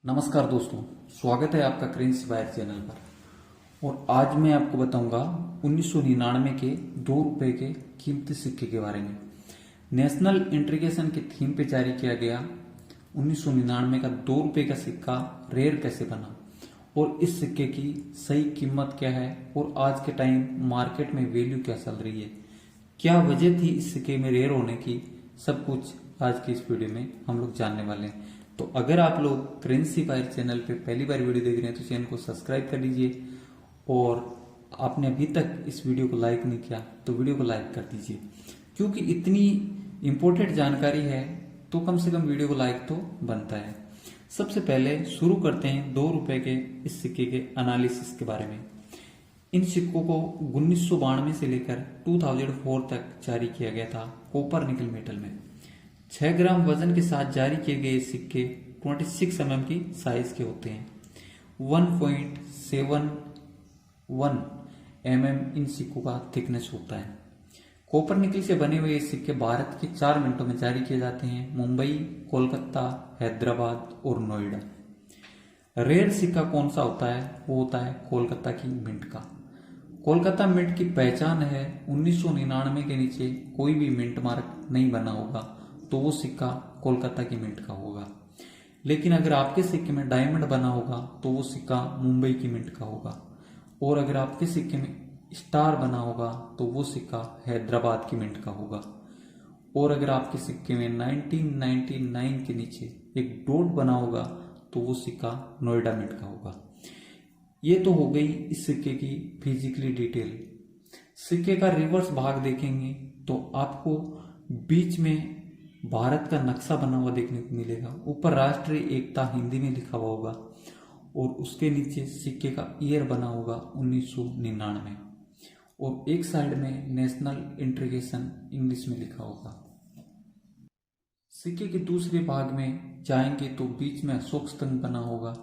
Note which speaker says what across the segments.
Speaker 1: नमस्कार दोस्तों, स्वागत है आपका करेंसी वायर चैनल पर। और आज मैं आपको बताऊंगा 1999 के 2 रुपए के कीमती सिक्के के बारे में। नेशनल इंटीग्रेशन के थीम पे जारी किया गया 1999 का 2 रुपए का सिक्का रेयर कैसे बना और इस सिक्के की सही कीमत क्या है और आज के टाइम मार्केट में वैल्यू क्या चल रही है, क्या वजह थी इस सिक्के में रेयर होने की, सब कुछ आज की इस वीडियो में हम लोग जानने वाले हैं। तो अगर आप लोग करेंसी वायर चैनल पे पहली बार वीडियो देख रहे हैं तो चैनल को सब्सक्राइब कर लीजिए, और आपने अभी तक इस वीडियो को लाइक नहीं किया तो वीडियो को लाइक कर दीजिए, क्योंकि इतनी इंपॉर्टेंट जानकारी है तो कम से कम वीडियो को लाइक तो बनता है। सबसे पहले शुरू करते हैं 2 रुपए के इस सिक्के के एनालिसिस के बारे में। इन सिक्कों को 1992 से लेकर 2004 तक जारी किया गया था कॉपर निकल मेटल में। 6 ग्राम वजन के साथ जारी किए गए सिक्के 26 mm की साइज के होते हैं। 1.71 mm इन सिक्कों का थिकनेस होता है। कॉपर निकल से बने हुए सिक्के भारत के 4 मिनटों में जारी किए जाते हैं: मुंबई, कोलकाता, हैदराबाद और नोएडा। रेयर सिक्का कौन सा होता है? वो होता है कोलकाता की मिंट का। कोलकाता मिंट की पहचान है 1999 के नीचे कोई भी मिंट मार्क नहीं बना होगा तो वो सिक्का कोलकाता की मिंट का होगा। लेकिन अगर आपके सिक्के में डायमंड बना होगा तो वो सिक्का मुंबई की मिंट का होगा, और अगर आपके सिक्के में स्टार बना होगा तो वो सिक्का हैदराबाद की मिंट का होगा, और अगर आपके सिक्के में 1999 के नीचे एक डॉट बना होगा तो वो सिक्का नोएडा मिंट का होगा। ये तो हो गई इस सिक्के की फिजिकली डिटेल। सिक्के का रिवर्स भाग देखेंगे तो आपको बीच में भारत का नक्शा बना हुआ देखने को मिलेगा। ऊपर राष्ट्रीय एकता हिंदी में लिखा हुआ होगा और उसके नीचे सिक्के का ईयर बना होगा 1999, और एक साइड में नेशनल इंटीग्रेशन इंग्लिश में लिखा होगा। सिक्के के दूसरे भाग में जाएंगे तो बीच में अशोक स्तंभ बना होगा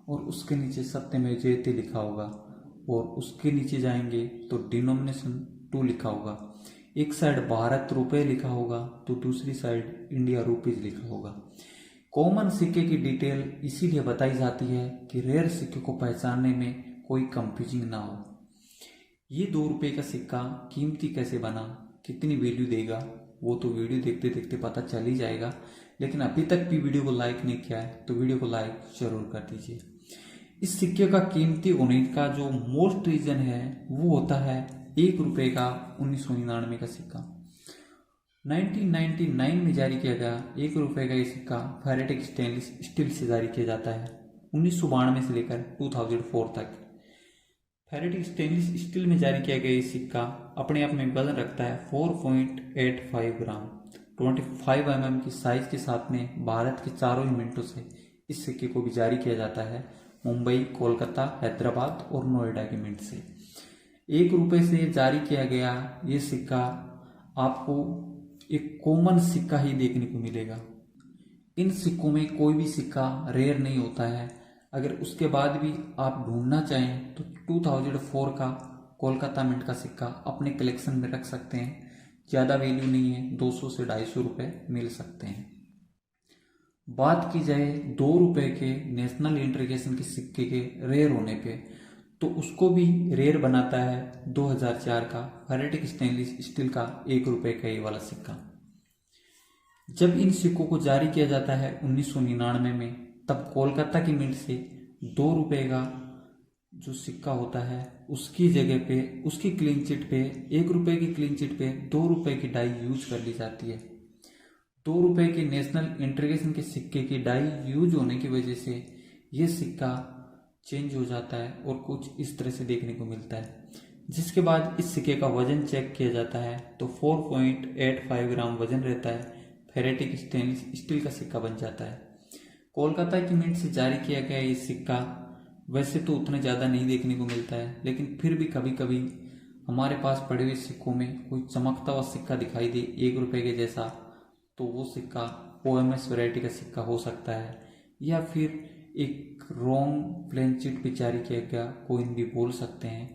Speaker 1: और उसके नीचे सत्यमेव जयते लिखा होगा, और उसके नीचे जाएंगे तो डिनोमिनेशन 2 लिखा होगा। एक साइड भारत रुपए लिखा होगा तो दूसरी साइड इंडिया रुपीज लिखा होगा। कॉमन सिक्के की डिटेल इसीलिए बताई जाती है कि रेयर सिक्के को पहचानने में कोई कंफ्यूजिंग ना हो। ये 2 रुपए का सिक्का कीमती कैसे बना, कितनी वैल्यू देगा, वो तो वीडियो देखते देखते पता चल ही जाएगा। लेकिन अभी तक भी वीडियो को लाइक नहीं किया है तो वीडियो को लाइक जरूर कर दीजिए। इस सिक्के का कीमती होने का जो मोस्ट रीजन है वो होता है 1 रुपए का 1999 का सिक्का। 1999 में जारी किया गया 1 रुपए का ये सिक्का फेरेटिक स्टेनलेस स्टील से जारी किया जाता है 1992 से लेकर 2004 तक। फेरेटिक स्टेनलेस स्टील में जारी किया गया ये सिक्का अपने आप में वजन रखता है 4.85 ग्राम। 25 mm की साइज के साथ में भारत के चारों ही मिनटों से इस सिक्के को भी जारी किया जाता है मुंबई, कोलकाता, हैदराबाद और नोएडा के मिंट से। 1 रुपए से जारी किया गया ये सिक्का आपको एक कॉमन सिक्का ही देखने को मिलेगा। इन सिक्कों में कोई भी सिक्का रेयर नहीं होता है। अगर उसके बाद भी आप ढूंढना चाहें तो 2004 का कोलकाता मिंट का सिक्का अपने कलेक्शन में रख सकते हैं। ज़्यादा वैल्यू नहीं है, 200 से 250 रुपये मिल सकते हैं। बात की जाए 2 रुपए के नेशनल इंटीग्रेशन के सिक्के के रेयर होने पे तो उसको भी रेयर बनाता है 2004 का फेरेटिक स्टेनलेस स्टील का 1 रुपए का ये वाला सिक्का। जब इन सिक्कों को जारी किया जाता है 1999 में, तब कोलकाता की मिंट से 2 रुपए का जो सिक्का होता है उसकी जगह पे, उसकी क्लीन चिट पे, 1 रुपए की क्लीन चिट पे 2 रुपए की डाई यूज कर ली जाती है। 2 रुपए के नेशनल इंटीग्रेशन के सिक्के की डाई यूज होने की वजह से ये सिक्का चेंज हो जाता है और कुछ इस तरह से देखने को मिलता है। जिसके बाद इस सिक्के का वजन चेक किया जाता है तो 4.85 ग्राम वजन रहता है। फेरेटिक स्टेनलेस स्टील का सिक्का बन जाता है। कोलकाता की मिंट से जारी किया गया ये सिक्का वैसे तो उतना ज़्यादा नहीं देखने को मिलता है, लेकिन फिर भी कभी कभी हमारे पास पड़े हुए सिक्कों में कोई चमकता हुआ सिक्का दिखाई दे 1 रुपए के जैसा, तो वो सिक्का OMS वैरायटी का सिक्का हो सकता है, या फिर एक रॉन्ग प्लेन चिट पे जारी किया गया कोइन भी बोल सकते हैं।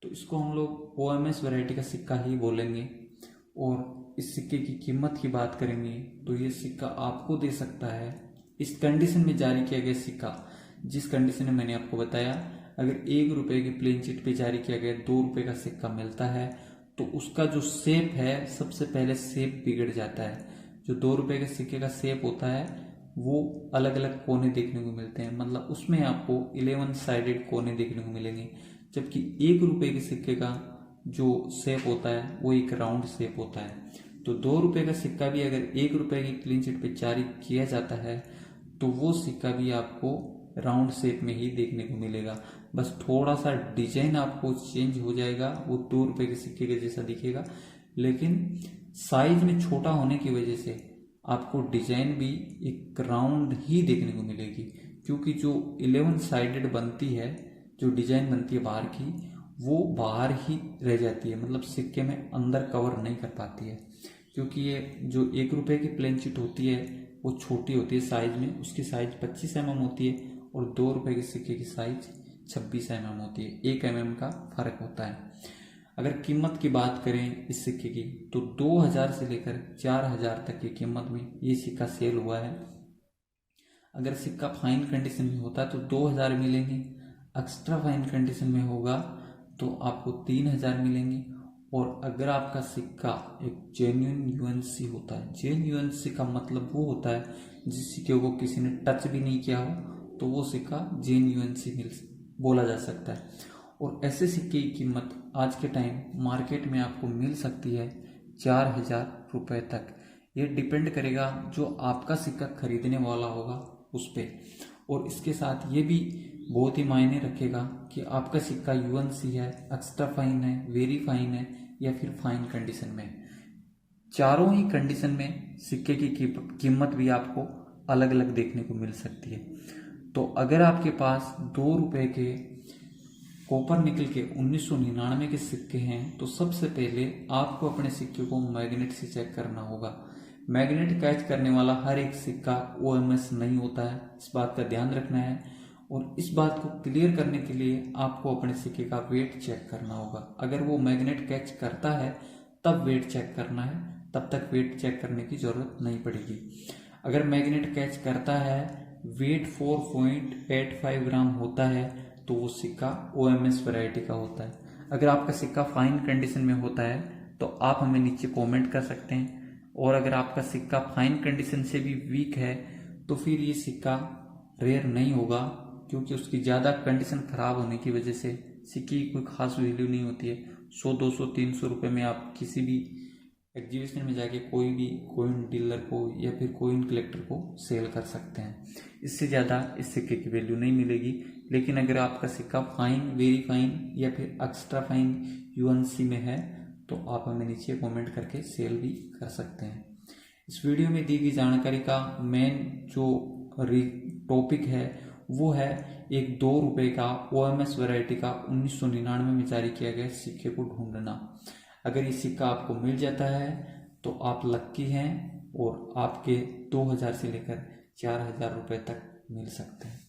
Speaker 1: तो इसको हम लोग OMS वैरायटी का सिक्का ही बोलेंगे। और इस सिक्के की कीमत की बात करेंगे तो ये सिक्का आपको दे सकता है इस कंडीशन में जारी किया गया सिक्का, जिस कंडीशन में मैंने आपको बताया, अगर 1 रुपए की प्लेन चिट पे जारी किया गया 2 रुपए का सिक्का मिलता है तो उसका जो शेप है, सबसे पहले शेप बिगड़ जाता है। जो 2 रुपए के सिक्के का शेप होता है वो अलग अलग कोने देखने को मिलते हैं, मतलब उसमें आपको 11 साइडेड कोने देखने को मिलेंगे, जबकि 1 रुपए के सिक्के का जो शेप होता है वो एक राउंड शेप होता है। तो 2 रुपए का सिक्का भी अगर 1 रुपए की क्लीन चिट पे जारी किया जाता है तो वो सिक्का भी आपको राउंड शेप में ही देखने को मिलेगा, बस थोड़ा सा डिजाइन आपको चेंज हो जाएगा, वो 2 रुपए के सिक्के के जैसा दिखेगा, लेकिन साइज में छोटा होने की वजह से आपको डिजाइन भी एक राउंड ही देखने को मिलेगी, क्योंकि जो 11 साइडेड बनती है, जो डिजाइन बनती है बाहर की, वो बाहर ही रह जाती है, मतलब सिक्के में अंदर कवर नहीं कर पाती है, क्योंकि ये जो 1 रुपए की प्लेन चिट होती है वो छोटी होती है साइज में, उसकी साइज 25 mm होती है, और 2 रुपए के सिक्के की साइज 26 mm होती है, 1 mm का फर्क होता है। अगर कीमत की बात करें इस सिक्के की तो 2000 से लेकर 4000 तक की कीमत में ये सिक्का सेल हुआ है। अगर सिक्का फाइन कंडीशन में होता तो 2000 मिलेंगे, एक्स्ट्रा फाइन कंडीशन में होगा तो आपको 3000 मिलेंगे, और अगर आपका सिक्का एक जेन्युइन यूएनसी होता है, जेन्युइन यूएनसी का मतलब वो होता है जिस सिक्के को किसी ने टच भी नहीं किया हो, तो वो सिक्का जेन्युइन यूएनसी बोला जा सकता है। और ऐसे सिक्के की कीमत आज के टाइम मार्केट में आपको मिल सकती है 4000 रुपये तक। ये डिपेंड करेगा जो आपका सिक्का खरीदने वाला होगा उस पर, और इसके साथ ये भी बहुत ही मायने रखेगा कि आपका सिक्का यूएनसी है, एक्स्ट्रा फाइन है, वेरी फाइन है, या फिर फाइन कंडीशन में। चारों ही कंडीशन में सिक्के की कीमत भी आपको अलग अलग देखने को मिल सकती है। तो अगर आपके पास 2 रुपए के कॉपर निकल के 1999 के सिक्के हैं तो सबसे पहले आपको अपने सिक्के को मैग्नेट से चेक करना होगा। मैग्नेट कैच करने वाला हर एक सिक्का ओएमएस नहीं होता है, इस बात का ध्यान रखना है। और इस बात को क्लियर करने के लिए आपको अपने सिक्के का वेट चेक करना होगा। अगर वो मैग्नेट कैच करता है तब वेट चेक करना है, तब तक वेट चेक करने की जरूरत नहीं पड़ेगी। अगर मैग्नेट कैच करता है, वेट 4.85 ग्राम होता है, तो वो सिक्का ओएमएस वैरायटी का होता है। अगर आपका सिक्का फाइन कंडीशन में होता है तो आप हमें नीचे कमेंट कर सकते हैं, और अगर आपका सिक्का फाइन कंडीशन से भी वीक है तो फिर ये सिक्का रेयर नहीं होगा, क्योंकि उसकी ज़्यादा कंडीशन खराब होने की वजह से सिक्के की कोई खास वैल्यू नहीं होती है। 100, 200, 300 रुपये में आप किसी भी एग्जीबिशन में जाके कोई भी कोइन डीलर को या फिर कोइन कलेक्टर को सेल कर सकते हैं, इससे ज़्यादा इस सिक्के की वैल्यू नहीं मिलेगी। लेकिन अगर आपका सिक्का फाइन, वेरी फाइन या फिर एक्स्ट्रा फाइन यूएनसी में है तो आप हमें नीचे कमेंट करके सेल भी कर सकते हैं। इस वीडियो में दी गई जानकारी का मेन जो टॉपिक है वो है एक 2 रुपए का ओएमएस वैरायटी का 1999 में जारी किया गया सिक्के को ढूंढना। अगर ये सिक्का आपको मिल जाता है तो आप लक्की हैं, और आपके 2000 से लेकर 4000 रुपये तक मिल सकते हैं।